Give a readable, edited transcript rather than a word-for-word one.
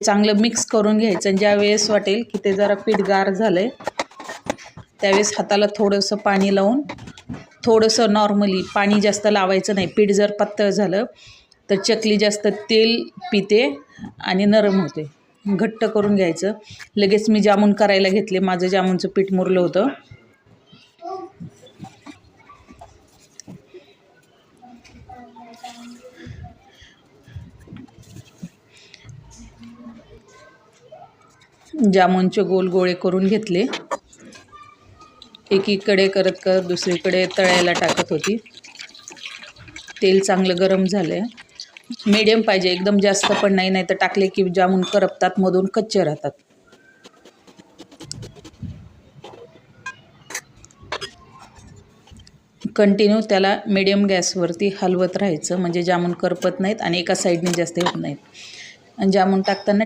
चांगलं मिक्स करून घ्यायचं आणि ज्यावेळेस वाटेल की ते जरा पीठ गार झालंय त्यावेळेस हाताला थोडंसं पाणी लावून थोडंसं नॉर्मली पाणी जास्त लावायचं नाही. पीठ जर पातळ झालं तर चकली जास्त तेल पिते आणि नरम होते. घट्ट करून घ्यायचं. लगेच मी जामून करायला घेतले. माझं जामूनचं पीठ मुरलं होतं. जामूनचे गोल गोळे करून घेतले. एकीकडे करत करत दुसरीकडे तळायला टाकत होती. तेल चांगलं गरम झालंय. मीडियम पाहिजे, एकदम जास्त पण नाही, नाही तर टाकले की जामून करपतात, मधून कच्चे राहतात. कंटिन्यू त्याला मीडियम गॅसवरती हलवत राहायचं म्हणजे जामून करपत नाहीत आणि एका साईडने जास्त होत नाहीत. आणि जामून टाकताना